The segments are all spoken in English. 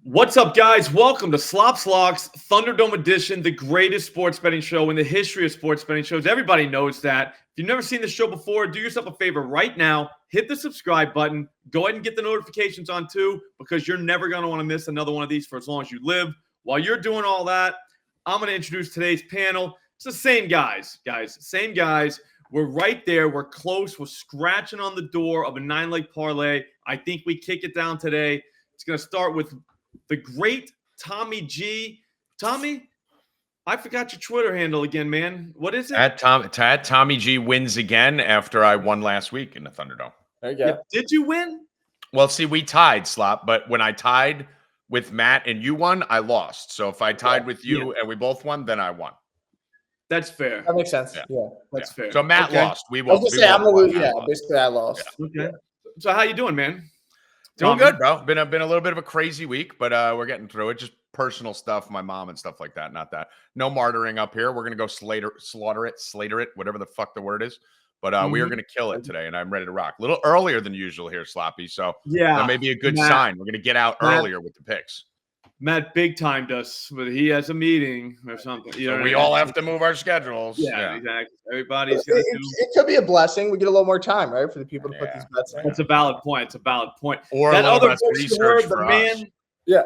What's up, guys? Welcome to Slops Locks Thunderdome edition, the greatest sports betting show in the history of sports betting shows. Everybody knows that. If you've never seen this show before, do yourself a favor right now. Hit the subscribe button. Go ahead and get the notifications on too, because you're never going to want to miss another one of these for as long as you live. While you're doing all that, I'm going to introduce today's panel. It's the same guys, same guys. We're right there. We're close. We're scratching on the door of a 9-leg parlay. I think we kick it down today. It's going to start with the great Tommy G. Tommy, I forgot your Twitter handle again, man. What is it? At Tommy G wins again after I won last week in the Thunderdome. There you go. Yeah. Did you win? Well, see, we tied, Slop, but when I tied with Matt and you won, I lost. So if I tied with you and we both won, then I won. That's fair. That makes sense. Yeah, that's fair. So Matt lost. We I was won. gonna say I'm gonna lose. Yeah, basically I lost. Okay. So how you doing, man? Doing good, bro. Been a little bit of a crazy week, but we're getting through it. Just personal stuff, my mom and stuff like that. Not that. No martyring up here. We're gonna go slaughter it, whatever the fuck the word is. But we are gonna kill it today, and I'm ready to rock. A little earlier than usual here, Sloppy. So that may be a good sign. We're gonna get out earlier with the picks. Matt big timed us, but he has a meeting or something. You know, we all have to move our schedules. Yeah. Exactly. Everybody's gonna it could be a blessing. We get a little more time, right, for the people to put these bets in. That's a valid point. It's a valid point. Or that other research for us. Yeah.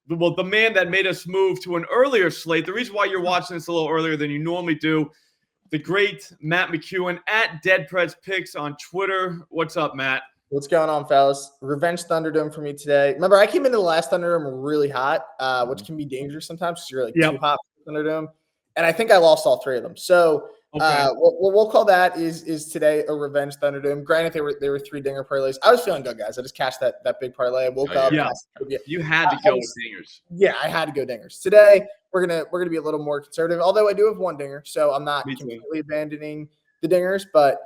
Well, the man that made us move to an earlier slate. The reason why you're watching this a little earlier than you normally do, the great Matt McCuen at Dead Preds Picks on Twitter. What's up, Matt? What's going on, fellas? Revenge Thunderdome for me today. Remember, I came into the last Thunderdome really hot, which can be dangerous sometimes because you're like too hot for Thunderdome. And I think I lost all three of them. So what we'll call that is today a revenge Thunderdome. Granted, they were 3 dinger parlays. I was feeling good, guys. I just cashed that big parlay. I woke up. Yeah. You had to go with dingers. Yeah, I had to go dingers. Today, we're gonna be a little more conservative, although I do have 1 dinger, so I'm not completely abandoning the dingers, but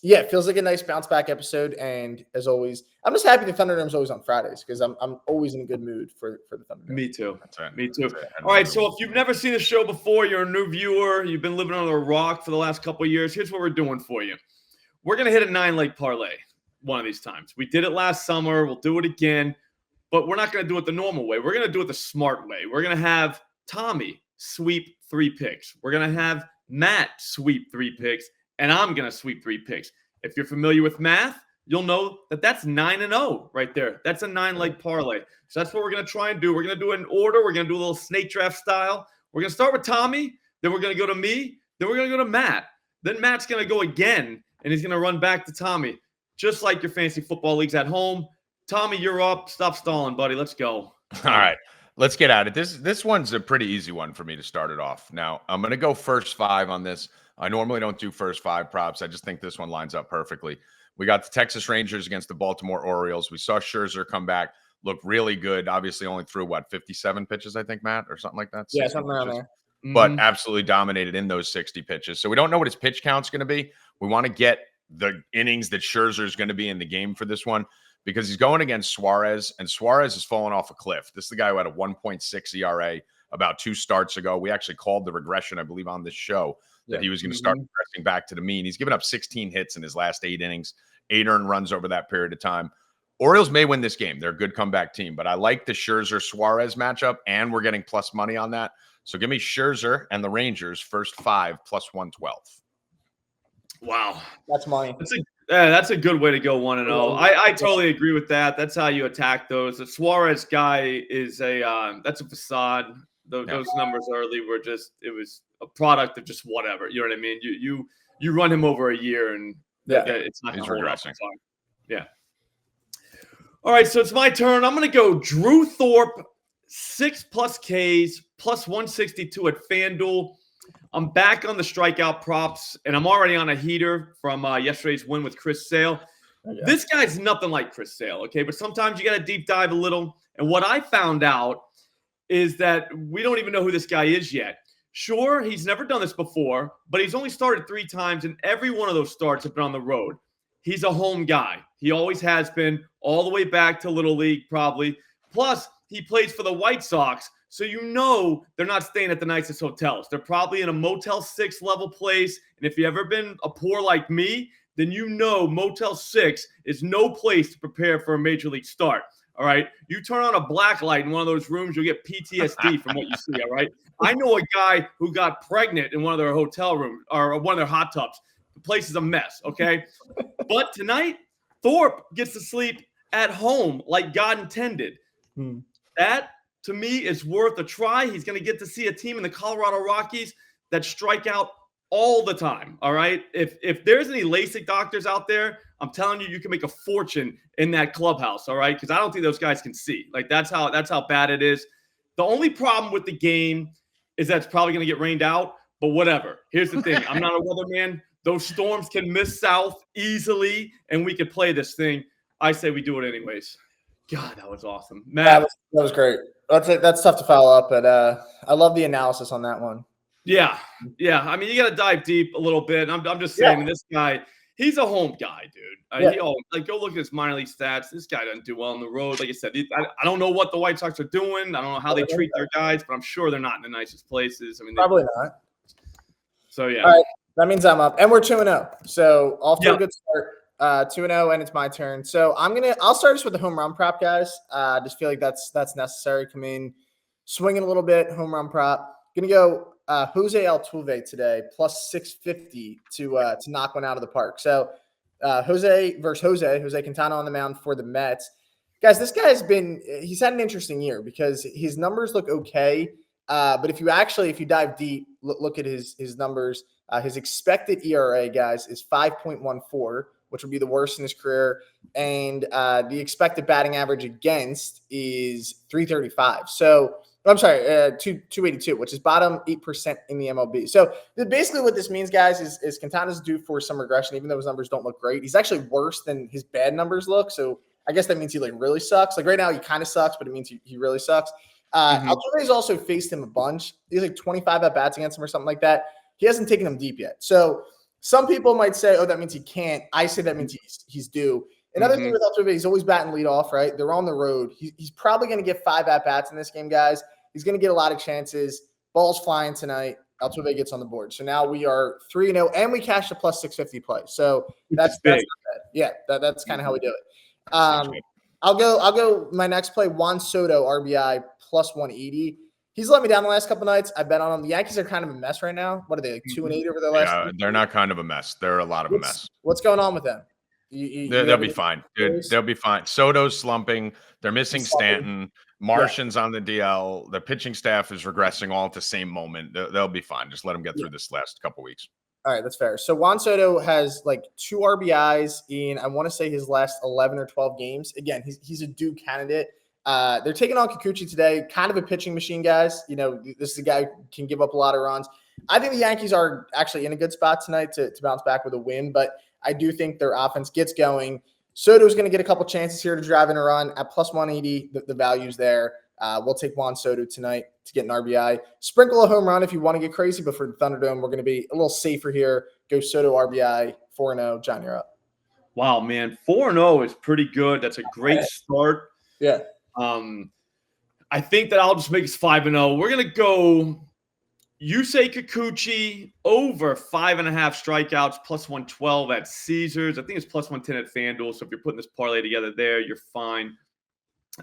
yeah, it feels like a nice bounce back episode. And as always, I'm just happy the Thunderdome's always on Fridays because I'm always in a good mood for the Thunderdome. Me too. That's right. Me too. All right. So if you've never seen the show before, you're a new viewer, you've been living under a rock for the last couple of years. Here's what we're doing for you. We're going to hit a 9-leg parlay one of these times. We did it last summer. We'll do it again, but we're not going to do it the normal way. We're going to do it the smart way. We're going to have Tommy sweep 3 picks. We're going to have Matt sweep 3 picks. And I'm going to sweep 3 picks. If you're familiar with math, you'll know that that's 9-0 right there. That's a 9-leg parlay. So that's what we're going to try and do. We're going to do it in order. We're going to do a little snake draft style. We're going to start with Tommy. Then we're going to go to me. Then we're going to go to Matt. Then Matt's going to go again, and he's going to run back to Tommy, just like your fantasy football leagues at home. Tommy, you're up. Stop stalling, buddy. Let's go. All right. Let's get at it. This one's a pretty easy one for me to start it off. Now, I'm going to go first 5 on this. I normally don't do first 5 props. I just think this one lines up perfectly. We got the Texas Rangers against the Baltimore Orioles. We saw Scherzer come back, look really good. Obviously only threw, 57 pitches, I think, Matt, or something like that? Yeah, something around there. But absolutely dominated in those 60 pitches. So we don't know what his pitch count's going to be. We want to get the innings that Scherzer is going to be in the game for this one because he's going against Suarez, and Suarez has fallen off a cliff. This is the guy who had a 1.6 ERA about 2 starts ago. We actually called the regression, I believe, on this show that he was going to start regressing back to the mean. He's given up 16 hits in his last 8 innings, 8 earned runs over that period of time. Orioles may win this game. They're a good comeback team, but I like the Scherzer-Suarez matchup, and we're getting plus money on that. So give me Scherzer and the Rangers first 5 plus 112. Wow. That's money. That's a good way to go 1-0. I totally agree with that. That's how you attack those. The Suarez guy is that's a facade. Those numbers early were it was a product of just whatever. You know what I mean? You run him over a year and it's not. He's regressing. Yeah. All right, so it's my turn. I'm going to go Drew Thorpe, 6+ Ks, plus 162 at FanDuel. I'm back on the strikeout props, and I'm already on a heater from yesterday's win with Chris Sale. Yeah. This guy's nothing like Chris Sale, okay? But sometimes you got to deep dive a little. And what I found out is that we don't even know who this guy is yet. Sure, he's never done this before, but he's only started 3 times, and every one of those starts have been on the road. He's a home guy. He always has been, all the way back to Little League probably. Plus, he plays for the White Sox, so you know they're not staying at the nicest hotels. They're probably in a Motel 6 level place, and if you've ever been a poor like me, then you know Motel 6 is no place to prepare for a major league start. All right. You turn on a black light in one of those rooms, you'll get PTSD from what you see. All right. I know a guy who got pregnant in one of their hotel rooms or one of their hot tubs. The place is a mess. Okay. But tonight, Thorpe gets to sleep at home like God intended. That, to me, is worth a try. He's going to get to see a team in the Colorado Rockies that strike out all the time. All right. If there's any LASIK doctors out there, I'm telling you, you can make a fortune in that clubhouse. All right. Because I don't think those guys can see. Like, that's how bad it is. The only problem with the game is that it's probably going to get rained out. But whatever. Here's the thing. I'm not a weatherman. Those storms can miss south easily, and we could play this thing. I say we do it anyways. God, that was awesome. Matt. That was great. That's tough to follow up, but I love the analysis on that one. Yeah. I mean, you got to dive deep a little bit. I'm just saying, this guy, he's a home guy, dude. Go look at his minor league stats. This guy doesn't do well on the road. Like I said, I don't know what the White Sox are doing. I don't know how they treat their guys, but I'm sure they're not in the nicest places. I mean, probably not. So, yeah. All right. That means I'm up. And we're 2-0. So off to a good start. 2-0, and it's my turn. So I'll start us with the home run prop, guys. Just feel like that's necessary. Come in, swinging a little bit, home run prop. Gonna go Jose Altuve today, plus 650 to knock one out of the park. So Jose versus Jose Quintana on the mound for the Mets. Guys, this guy he's had an interesting year because his numbers look okay. But if you dive deep, look at his numbers, his expected ERA, guys, is 5.14, which would be the worst in his career. And the expected batting average against is 335. So I'm sorry, 282, which is bottom 8% in the MLB. So basically what this means, guys, is Quintana's due for some regression, even though his numbers don't look great. He's actually worse than his bad numbers look. So I guess that means he really sucks. Like right now he kind of sucks, but it means he really sucks. Altuve's also faced him a bunch. He has like 25 at-bats against him or something like that. He hasn't taken him deep yet. So some people might say, oh, that means he can't. I say that means he's due. Another thing with Altuve, he's always batting lead off, right? They're on the road. He's probably going to get 5 at-bats in this game, guys. He's going to get a lot of chances. Ball's flying tonight. Altuve gets on the board. So now we are 3-0, and we cashed a plus 650 play. So that's big. That's kind of how we do it. I'll go my next play, Juan Soto, RBI, plus 180. He's let me down the last couple nights. I bet on him. The Yankees are kind of a mess right now. What are they, like 2-8 over their last week? They're not kind of a mess. They're a lot of a mess. What's going on with them? They'll be fine, dude. They'll be fine. Soto's slumping. They're missing Stanton. Martian's on the DL. The pitching staff is regressing all at the same moment. They'll be fine. Just let them get through this last couple weeks. All right, that's fair. So Juan Soto has like 2 RBIs in, I want to say, his last 11 or 12 games. Again, he's a due candidate. They're taking on Kikuchi today. Kind of a pitching machine, guys. You know, this is a guy who can give up a lot of runs. I think the Yankees are actually in a good spot tonight to bounce back with a win, but I do think their offense gets going. Soto's going to get a couple chances here to drive in a run at plus 180. The value's there. We'll take Juan Soto tonight to get an RBI. Sprinkle a home run if you want to get crazy, but for the Thunderdome, we're going to be a little safer here. Go Soto RBI, 4-0. John, you're up. Wow, man. 4-0 is pretty good. That's a great start. Yeah. I think that I'll just make us 5-0. We're going to go Yusei Kikuchi over 5.5 strikeouts, plus 112 at Caesars. I think it's plus 110 at FanDuel. So if you're putting this parlay together there, you're fine.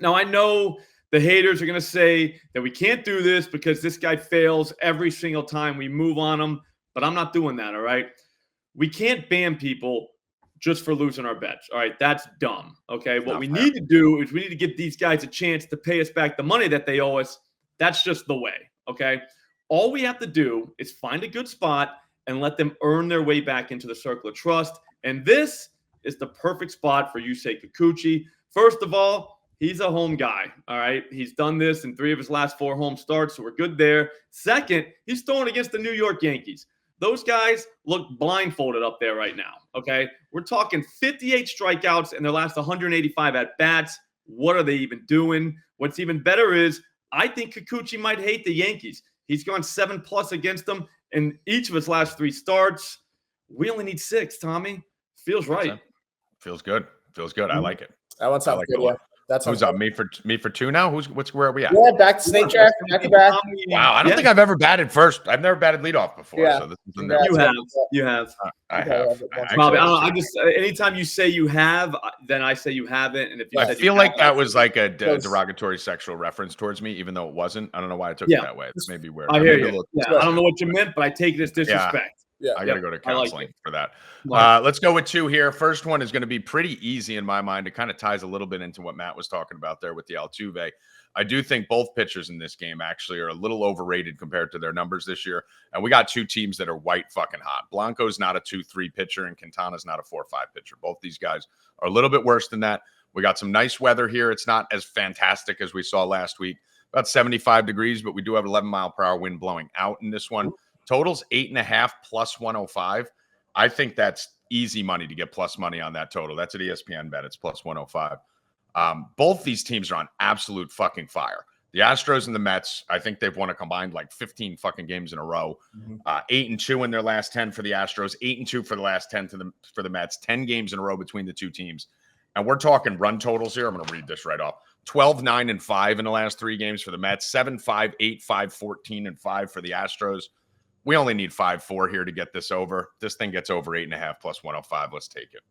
Now, I know the haters are going to say that we can't do this because this guy fails every single time we move on him, but I'm not doing that, all right? We can't ban people just for losing our bets, all right? That's dumb, okay? What we need to do is we need to give these guys a chance to pay us back the money that they owe us. That's just the way, okay? All we have to do is find a good spot and let them earn their way back into the circle of trust, and this is the perfect spot for Yusei Kikuchi. First of all, he's a home guy, all right? He's done this in 3 of his last 4 home starts, so we're good there. Second, he's throwing against the New York Yankees. Those guys look blindfolded up there right now, okay? We're talking 58 strikeouts in their last 185 at-bats. What are they even doing? What's even better is I think Kikuchi might hate the Yankees. He's gone 7+ against them in each of his last 3 starts. We only need 6, Tommy. Feels right. Feels good. Feels good. I like it. That one sounds good. Yeah. That's who's up. Me for two now. Where are we at? Yeah, back to snake draft. Back to back. Wow, I don't think I've ever batted first. I've never batted leadoff before. Yeah. So this is You have. I have. Probably. I just anytime you say you have, then I say you haven't. And if you I feel like that was like a derogatory sexual reference towards me, even though it wasn't. I don't know why I took it that way. This may be weird. I hear you. I don't know what you meant, but I take it as disrespect. Yeah, I got to go to counseling for that. Let's go with two here. First one is going to be pretty easy in my mind. It kind of ties a little bit into what Matt was talking about there with the Altuve. I do think both pitchers in this game actually are a little overrated compared to their numbers this year. And we got two teams that are white fucking hot. Blanco's not a 2-3 pitcher and Quintana's not a 4-5 pitcher. Both these guys are a little bit worse than that. We got some nice weather here. It's not as fantastic as we saw last week. About 75 degrees, but we do have 11-mile-per-hour wind blowing out in this one. Total's 8.5 plus 105. I think that's easy money to get plus money on that total. That's an ESPN bet. It's plus 105. Both these teams are on absolute fucking fire. The Astros and the Mets, I think they've won a combined like 15 fucking games in a row. 8-2 in their last 10 for the Astros, 8-2 for the last 10 for the Mets, 10 games in a row between the two teams. And we're talking run totals here. I'm going to read this right off. 12, 9, and 5 in the last 3 games for the Mets, 7, 5, 8, 5, 14, and 5 for the Astros. We only need 5-4 here to get this over. This thing gets over 8.5 plus 105. Let's take it.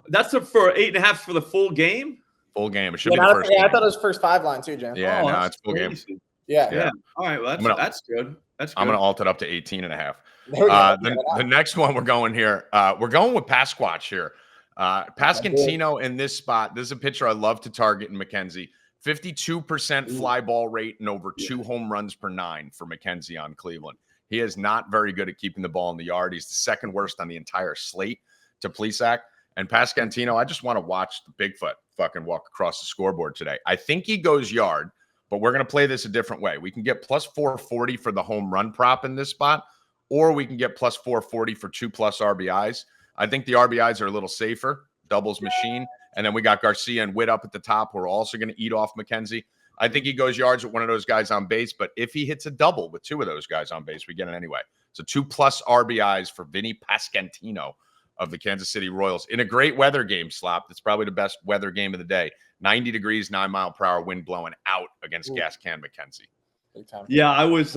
That's for 8.5 for the full game? Full game. It should be the first game. I thought it was first 5 line too, Jan. Yeah, no, it's full game. Yeah. All right, well, that's good. That's good. I'm going to alt it up to 18.5. The next one we're going here. We're going with Pasquatch here. Pasquantino in this spot. This is a pitcher I love to target in McKenzie. 52% fly ball rate and over 2 home runs per 9 for McKenzie on Cleveland. He is not very good at keeping the ball in the yard. He's the second worst on the entire slate to Plesac. And Pasquantino, I just want to watch the Bigfoot fucking walk across the scoreboard today. I think he goes yard, but we're going to play this a different way. We can get plus 440 for the home run prop in this spot, or we can get plus 440 for 2+ RBIs. I think the RBIs are a little safer, doubles machine. And then we got Garcia and Witt up at the top who are also going to eat off McKenzie. I think he goes yards with one of those guys on base, but if he hits a double with 2 of those guys on base, we get it anyway. So 2+ RBIs for Vinny Pasquantino of the Kansas City Royals in a great weather game, Slop. That's probably the best weather game of the day. 90 degrees, 9-mile-per-hour wind blowing out against Gas Can McKenzie. Yeah, I was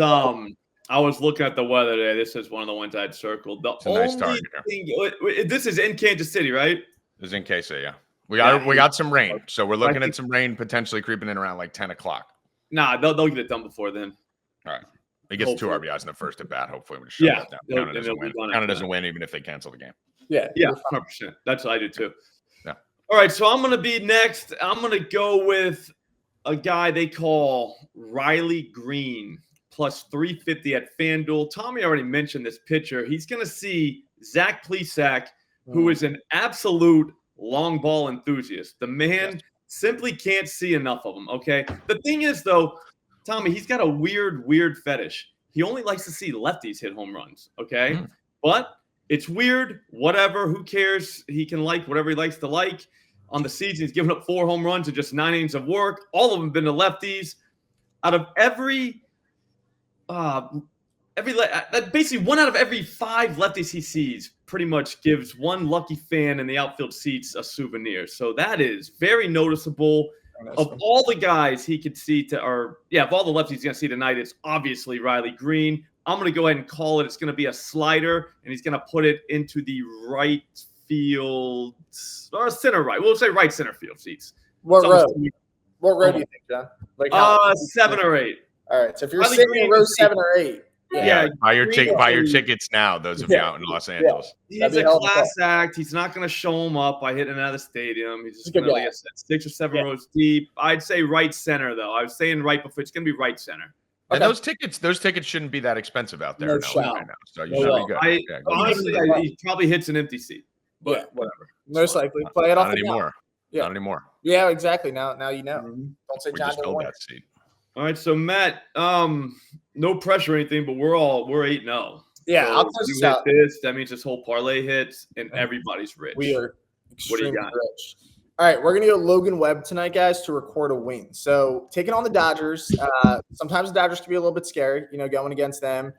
looking at the weather today. This is one of the ones I'd circled. It's a nice target here. This is in Kansas City, right? This is in KC, yeah. We got some rain, so we're looking at some rain potentially creeping in around like 10 o'clock. Nah, they'll get it done before then. All right. He gets 2 RBIs in the first at bat. Hopefully, we just shut that down. Counter doesn't win even if they cancel the game. Yeah, 100%. That's what I do too. Yeah. All right, so I'm going to be next. I'm going to go with a guy they call Riley Green, plus 350 at FanDuel. Tommy already mentioned this pitcher. He's going to see Zach Plesac, who is an absolute long ball enthusiast. The man simply can't see enough of them, okay? The thing is, though, Tommy, he's got a weird fetish. He only likes to see lefties hit home runs, okay? But it's weird, whatever, who cares? He can like whatever he likes to like. On the season, he's given up 4 home runs in just 9 innings of work. All of them been to lefties. Out of basically 1 out of every 5 lefties he sees pretty much gives one lucky fan in the outfield seats a souvenir. So that is very noticeable. Of all the guys he could see of all the lefties he's going to see tonight, it's obviously Riley Green. I'm going to go ahead and call it. It's going to be a slider, and he's going to put it into the right field or center right. We'll say right center field seats. What row do you think, John? Like 7 or 8. All right. So if you're sitting in row 7 or 8. Yeah, buy your tickets now, those of you out in Los Angeles. He's a class act. He's not going to show him up by hitting out of the stadium. He's just going to, like I said, 6 or 7 rows deep. I'd say right center, though. I was saying right before. It's going to be right center. And those tickets shouldn't be that expensive out there right now. So you should be good. Honestly, he probably hits an empty seat. But whatever. Most likely. Play it off not anymore. Not anymore. Yeah, exactly. Now you know. Don't say John filled that seat. All right, so Matt, no pressure or anything, but we're 8-0. Yeah, so I'll test you this out. This, that means this whole parlay hits and everybody's rich. We are extremely rich. All right, we're gonna go Logan Webb tonight, guys, to record a win. So taking on the Dodgers. Sometimes the Dodgers can be a little bit scary, going against them.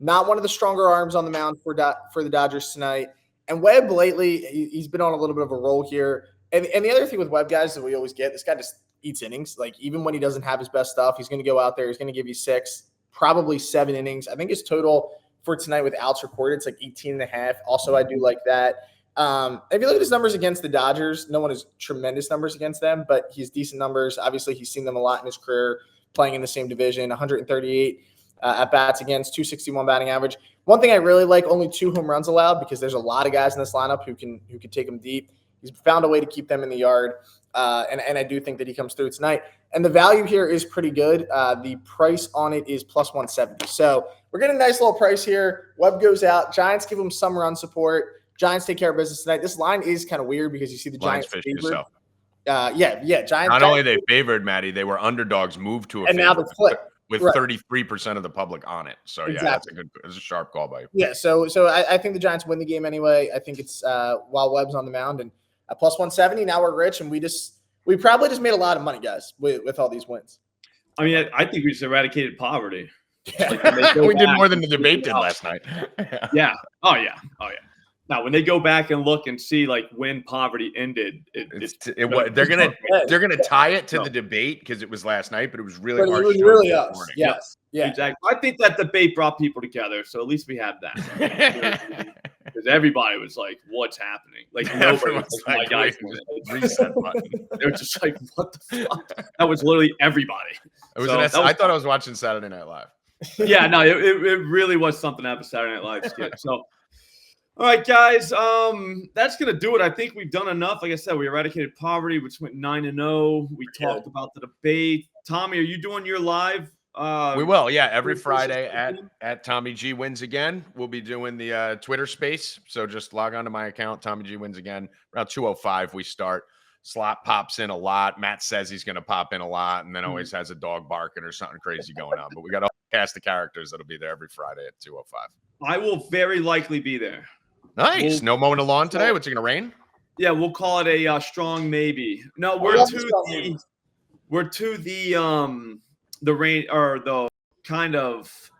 Not one of the stronger arms on the mound for the Dodgers tonight. And Webb lately, he's been on a little bit of a roll here. And the other thing with Webb guys that we always get, this guy just eats innings. Like even when he doesn't have his best stuff, he's going to go out there. He's going to give you 6, probably 7 innings. I think his total for tonight with outs recorded, it's like 18.5. Also, I do like that. If you look at his numbers against the Dodgers, no one has tremendous numbers against them, but he's decent numbers. Obviously, he's seen them a lot in his career playing in the same division. 138 at bats against, 261 batting average. One thing I really like, only 2 home runs allowed because there's a lot of guys in this lineup who can take them deep. He's found a way to keep them in the yard, and I do think that he comes through tonight. And the value here is pretty good. The price on it is plus 170. So we're getting a nice little price here. Webb goes out. Giants give him some run support. Giants take care of business tonight. This line is kind of weird because you see the Giants favored. Giants. Not only they favored, Maddie, they were underdogs moved to a and favorite. Now they're flipped. With 33% of the public on it. So, exactly. It's a sharp call by you. Yeah, so I think the Giants win the game anyway. I think it's while Webb's on the mound. And at plus 170, now we're rich, and we probably just made a lot of money, guys, with all these wins. I mean, I think we just eradicated poverty. Yeah. Like we did more than the debate did last night. Yeah. Oh, yeah. Now, when they go back and look and see like when poverty ended, they're gonna tie it to the debate because it was last night, but it was really it was really us. Yes. Yeah. Exactly. I think that debate brought people together, so at least we have that. Because everybody was like, "What's happening?" Like nobody was like, reset button. They were just like, "What the fuck?" That was literally everybody. I thought I was watching Saturday Night Live. Yeah, no, it really was something out of Saturday Night Live skit. So. All right, guys, that's going to do it. I think we've done enough. Like I said, we eradicated poverty, which went 9-0. We talked about the debate. Tommy, are you doing your live? We will, yeah. Every Friday at Tommy G Wins Again. We'll be doing the Twitter space. So just log on to my account, Tommy G Wins Again. Around 2:05 we start. Slot pops in a lot. Matt says he's going to pop in a lot and then always has a dog barking or something crazy going on. But we got a whole cast of characters that'll be there every Friday at 2:05. I will very likely be there. Nice. No mowing the lawn today? What's it going to rain? Yeah, we'll call it a strong maybe. No, we're to the rain or the kind of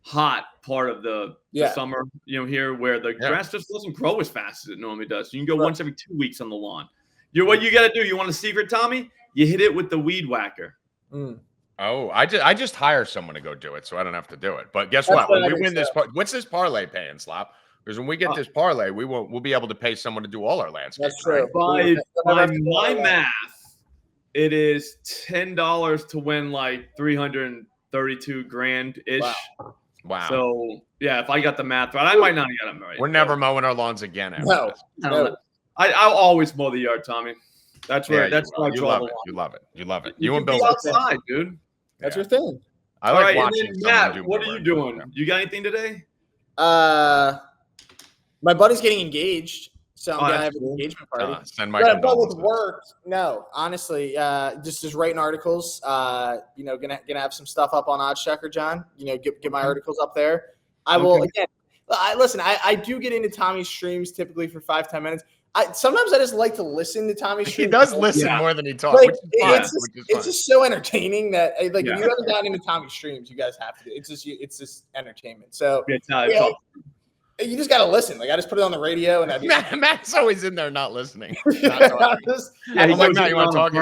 hot part of the summer, here where the grass just doesn't grow as fast as it normally does. You can go once every 2 weeks on the lawn. What you got to do, you want a secret, Tommy? You hit it with the weed whacker. Oh, I just hire someone to go do it so I don't have to do it. But guess what? When we win this, what's this parlay paying, Slop? Because when we get this parlay, we'll be able to pay someone to do all our landscaping. That's true. Right? By my math, it is $10 to win like 332 grand ish. Wow. So yeah, if I got the math right, I might not get them right. We're never mowing our lawns again. No. I'll always mow the yard, Tommy. That's where I draw the line. You love it. You and Bill outside, dude. That's your thing. I like watching. Matt, what are you doing? You got anything today? My buddy's getting engaged, so I'm gonna have an engagement party. Send my but with work, no, honestly, just writing articles. Gonna have some stuff up on Oddschecker, John. Get my articles up there. I will again. Listen, I do get into Tommy's streams typically for 5-10 minutes. Sometimes I just like to listen to Tommy's streams. He does listen more than he talks. It's just so entertaining that if you haven't gotten into Tommy's streams, you guys have to. It's just entertainment. So you just gotta listen. Like I just put it on the radio, and Matt's always in there not listening. Matt, you want to talk?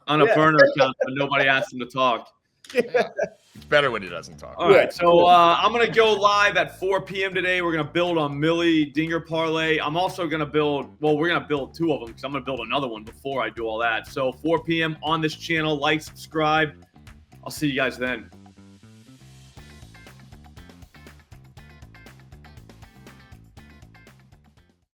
On a burner account, but nobody asked him to talk. It's better when he doesn't talk. All right, so I'm gonna go live at 4 p.m. today. We're gonna build on Millie Dinger parlay. I'm also gonna build. Well, we're gonna build 2 of them because I'm gonna build another one before I do all that. So 4 p.m. on this channel. Like, subscribe. I'll see you guys then.